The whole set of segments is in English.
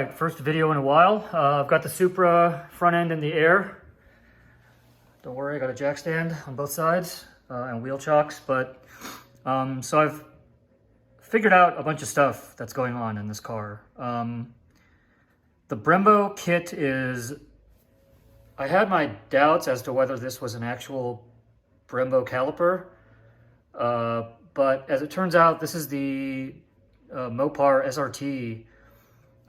right, first video in a while. I've got the Supra front end in the air. Don't worry, I got a jack stand on both sides and wheel chocks. But so I've figured out a bunch of stuff that's going on in this car. The Brembo kit is, I had my doubts as to whether this was an actual Brembo caliper, but as it turns out, this is the Mopar SRT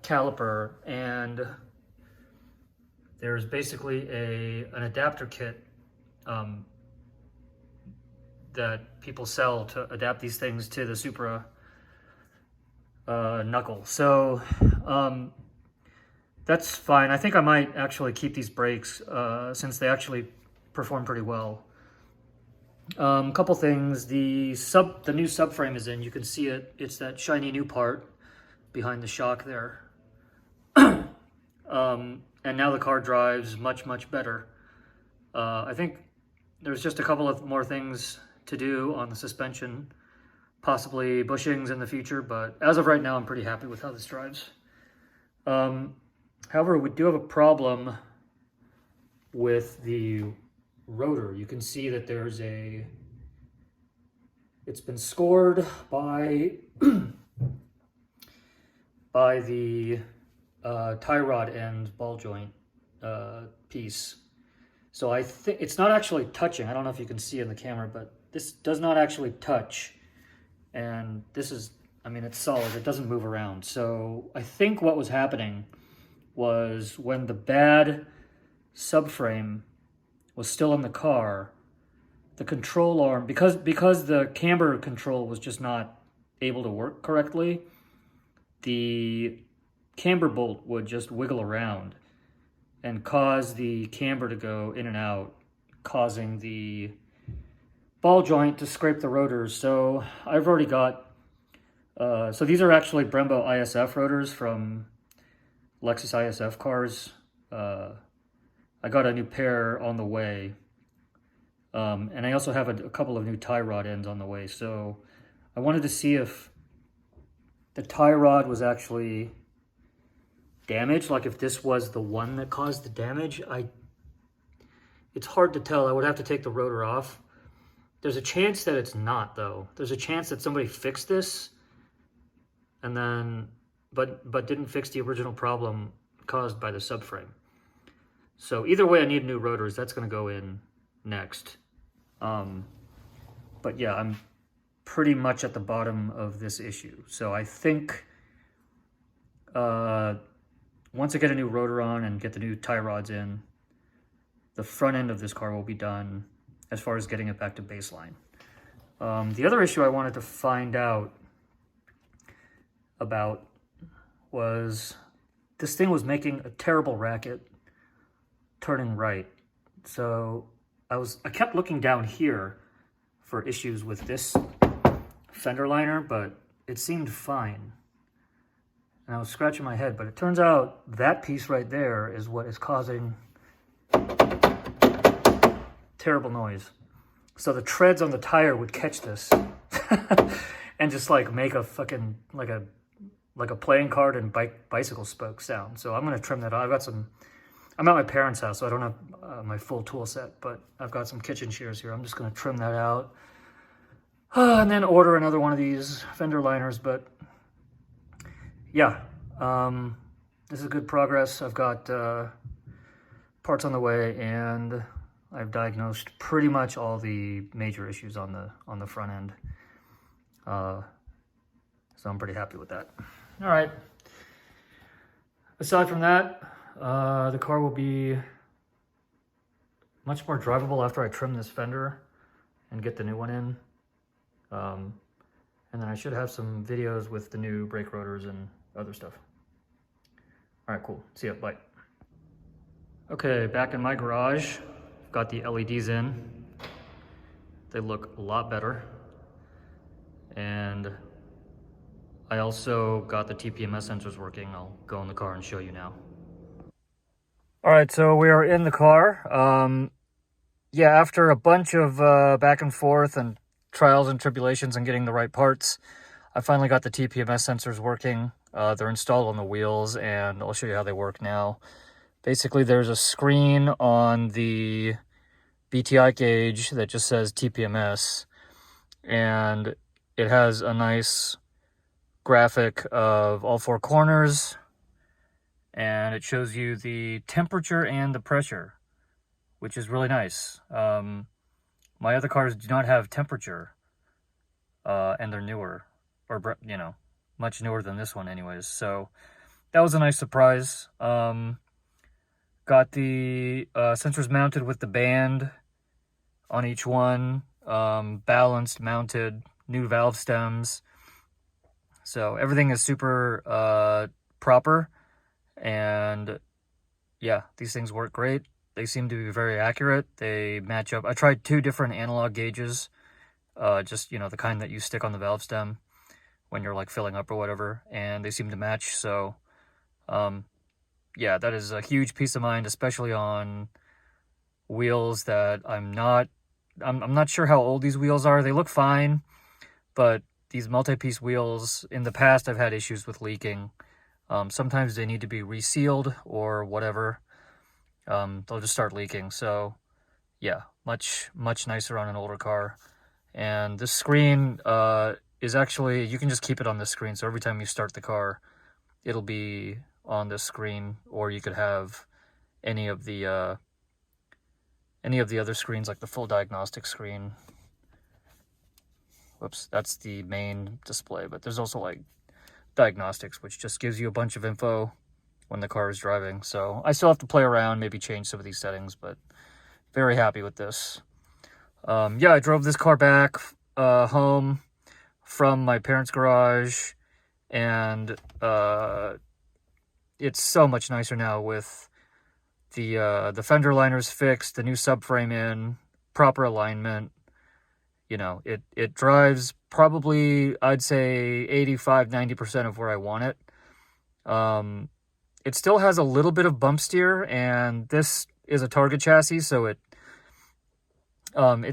caliper, and there's basically an adapter kit that people sell to adapt these things to the Supra knuckle. So that's fine. I think I might actually keep these brakes since they actually perform pretty well. A couple things. The new subframe is in. You can see it. It's that shiny new part behind the shock there. And now the car drives much better. I think there's just a couple of more things to do on the suspension, possibly bushings in the future, but as of right now, I'm pretty happy with how this drives. However, we do have a problem with the rotor. You can see that there's it's been scored by the tie rod end ball joint piece. So I think it's not actually touching. I don't know if you can see in the camera, but this does not actually touch. And this is, I mean, it's solid. It doesn't move around. So I think what was happening was when the bad subframe was still in the car, the control arm, because the camber control was just not able to work correctly, the camber bolt would just wiggle around and cause the camber to go in and out, causing the ball joint to scrape the rotors. So I've already got, so these are actually Brembo ISF rotors from Lexus ISF cars. I got a new pair on the way. And I also have a couple of new tie rod ends on the way. So I wanted to see if the tie rod was actually damaged, like if this was the one that caused the damage. It's hard to tell. I would have to take the rotor off. There's a chance that it's not, though. There's a chance that somebody fixed this and then but didn't fix the original problem caused by the subframe. So either way, I need new rotors. That's going to go in next. But yeah, I'm pretty much at the bottom of this issue. So I think once I get a new rotor on and get the new tie rods in, the front end of this car will be done as far as getting it back to baseline. The other issue I wanted to find out about was this thing was making a terrible racket turning right. So I kept looking down here for issues with this fender liner, but it seemed fine. And I was scratching my head, but it turns out that piece right there is what is causing terrible noise. So the treads on the tire would catch this and just like make a fucking, like a playing card and bicycle spoke sound. So I'm gonna trim that out. I'm at my parents' house, so I don't have my full tool set, but I've got some kitchen shears here. I'm just gonna trim that out and then order another one of these fender liners. But yeah, this is good progress. I've got parts on the way, and I've diagnosed pretty much all the major issues on the front end. So I'm pretty happy with that. All right. Aside from that, the car will be much more drivable after I trim this fender and get the new one in. And then I should have some videos with the new brake rotors and other stuff. All right, cool. See ya. Bye. Okay, back in my garage. Got the LEDs in. They look a lot better. And I also got the TPMS sensors working. I'll go in the car and show you now. All right, so we are in the car. Yeah, after a bunch of back and forth and trials and tribulations and getting the right parts, I finally got the TPMS sensors working. They're installed on the wheels, and I'll show you how they work now. Basically, there's a screen on the BTI gauge that just says TPMS, and it has a nice graphic of all four corners, and it shows you the temperature and the pressure, which is really nice. My other cars do not have temperature, and they're newer, or, you know, much newer than this one anyways. So that was a nice surprise. Got the sensors mounted with the band on each one, balanced, mounted, new valve stems. So everything is super proper, and yeah, these things work great. They seem to be very accurate. They match up. I tried 2 different analog gauges, just, you know, the kind that you stick on the valve stem when you're like filling up or whatever, and they seem to match. So yeah, that is a huge peace of mind, especially on wheels that I'm not sure how old these wheels are. They look fine, but these multi-piece wheels, in the past, I've had issues with leaking. Sometimes they need to be resealed or whatever. They'll just start leaking. So yeah, much nicer on an older car. And this screen is actually, you can just keep it on the screen. So every time you start the car, it'll be on this screen, or you could have any of the other screens, like the full diagnostic screen. Whoops, that's the main display, but there's also like diagnostics, which just gives you a bunch of info when the car is driving. So I still have to play around, maybe change some of these settings, but very happy with this. Yeah, I drove this car back home from my parents' garage, and it's so much nicer now with the fender liners fixed, the new subframe in, proper alignment. You know, it drives probably, I'd say 85-90% of where I want it. It still has a little bit of bump steer, and this is a Target chassis, so it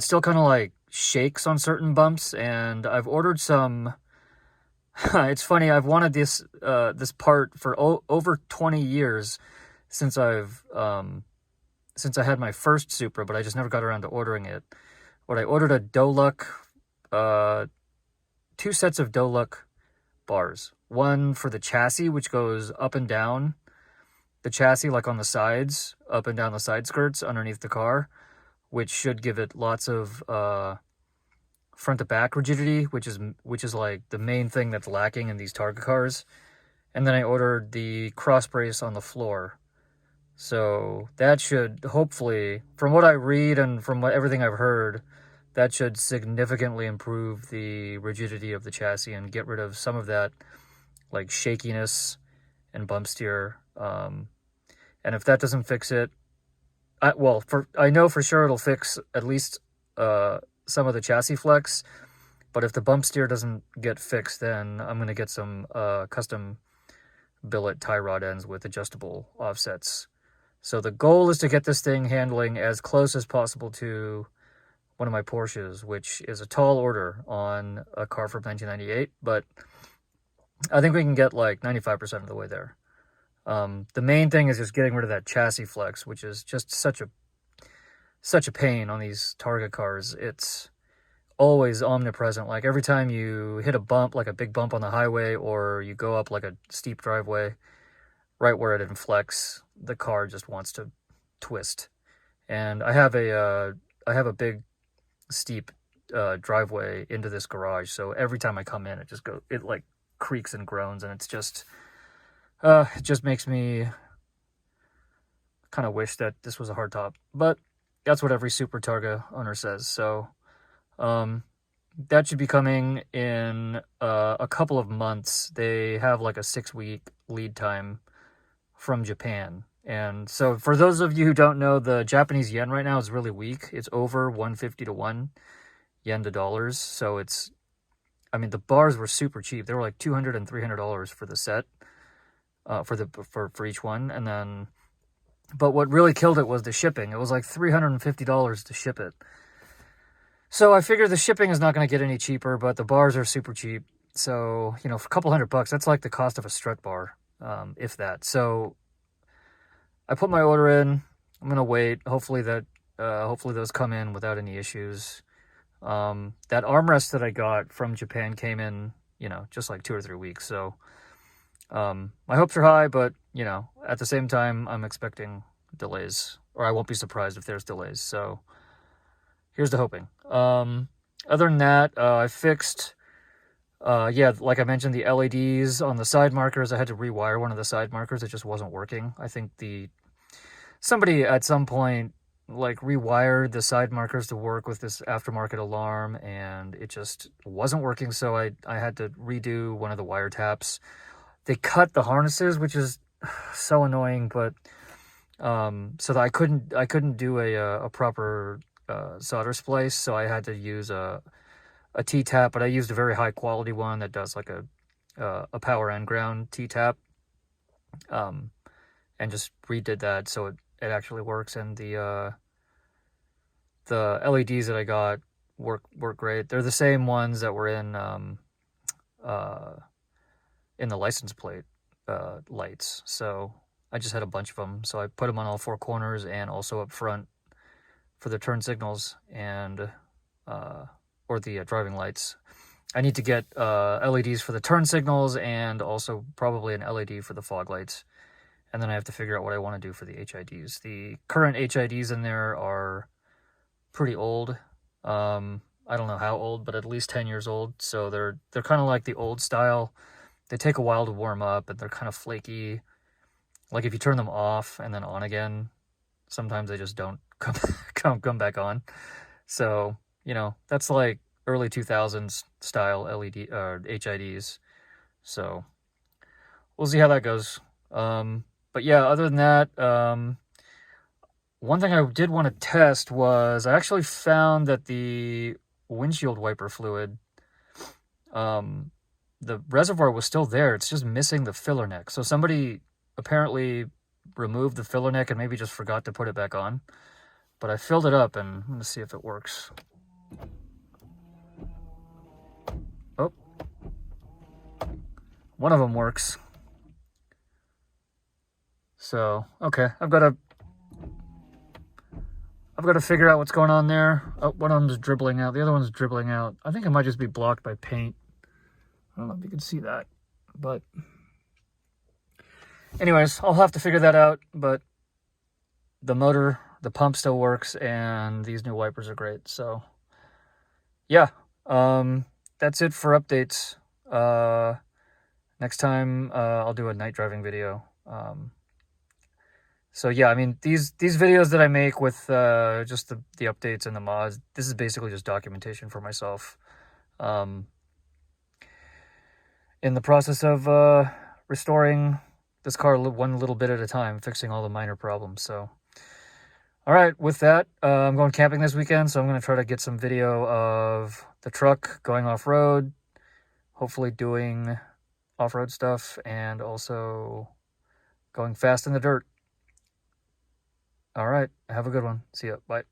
still kind of like shakes on certain bumps. And I've ordered some. It's funny, I've wanted this part for over 20 years since I had my first Supra, but I just never got around to ordering it. But I ordered a Doluck, 2 sets of Doluck bars. One for the chassis, which goes up and down the chassis, like on the sides, up and down the side skirts underneath the car, which should give it lots of front to back rigidity, which is like the main thing that's lacking in these Targa cars. And then I ordered the cross brace on the floor. So that should hopefully, from what I read and from everything I've heard, that should significantly improve the rigidity of the chassis and get rid of some of that like shakiness and bump steer. And if that doesn't fix it, I know for sure it'll fix at least some of the chassis flex. But if the bump steer doesn't get fixed, then I'm going to get some custom billet tie rod ends with adjustable offsets. So the goal is to get this thing handling as close as possible to one of my Porsches, which is a tall order on a car from 1998, but I think we can get like 95% of the way there. The main thing is just getting rid of that chassis flex, which is just such a pain on these Targa cars. It's always omnipresent. Like every time you hit a bump, like a big bump on the highway, or you go up like a steep driveway, right where it inflects, the car just wants to twist. And I have a big steep driveway into this garage, so every time I come in, it like creaks and groans, and it's just it just makes me kind of wish that this was a hardtop. But that's what every Super Targa owner says. So that should be coming in a couple of months. They have like a 6-week lead time from Japan. And so for those of you who don't know, the Japanese yen right now is really weak. It's over 150 to 1 yen to dollars. So the bars were super cheap. They were like $200 and $300 for the set, for each one. And then, but what really killed it was the shipping. It was like $350 to ship it. So I figure the shipping is not going to get any cheaper, but the bars are super cheap. So, you know, for a couple $100, that's like the cost of a strut bar, if that. So I put my order in. I'm gonna wait. Hopefully those come in without any issues. That armrest that I got from Japan came in, you know, just like 2 or 3 weeks. So my hopes are high, but you know, at the same time, I'm expecting delays, or I won't be surprised if there's delays. So here's the hoping. Other than that, I fixed, yeah, like I mentioned, the LEDs on the side markers. I had to rewire one of the side markers. It just wasn't working. I think somebody at some point like rewired the side markers to work with this aftermarket alarm, and it just wasn't working. So I had to redo one of the wire taps. They cut the harnesses, which is so annoying, but so that I couldn't do a proper solder splice, so I had to use a T-tap, but I used a very high quality one that does like a power and ground T-tap, and just redid that so it actually works. And the LEDs that I got work great. They're the same ones that were in the license plate lights, so I just had a bunch of them. So I put them on all 4 corners and also up front for the turn signals and or the driving lights. I need to get LEDs for the turn signals and also probably an LED for the fog lights. And then I have to figure out what I want to do for the HIDs. The current HIDs in there are pretty old. I don't know how old, but at least 10 years old. So they're kind of like the old style. They take a while to warm up, and they're kind of flaky. Like if you turn them off and then on again, sometimes they just don't come back on. So, you know, that's like early 2000s style LED HIDs. So we'll see how that goes. But yeah, other than that, one thing I did want to test was I actually found that the windshield wiper fluid, the reservoir was still there. It's just missing the filler neck. So somebody apparently removed the filler neck and maybe just forgot to put it back on. But I filled it up, and I'm going to see if it works. Oh. One of them works. So, okay. I've got to figure out what's going on there. Oh, one of them's dribbling out. The other one's dribbling out. I think it might just be blocked by paint. I don't know if you can see that, but anyways, I'll have to figure that out. But the motor, the pump still works, and these new wipers are great. So yeah, that's it for updates. Next time I'll do a night driving video. So yeah, I mean, these videos that I make with just the updates and the mods, this is basically just documentation for myself. In the process of restoring this car one little bit at a time, fixing all the minor problems. So, all right, with that, I'm going camping this weekend, so I'm going to try to get some video of the truck going off-road, hopefully doing off-road stuff, and also going fast in the dirt. All right, have a good one. See ya. Bye.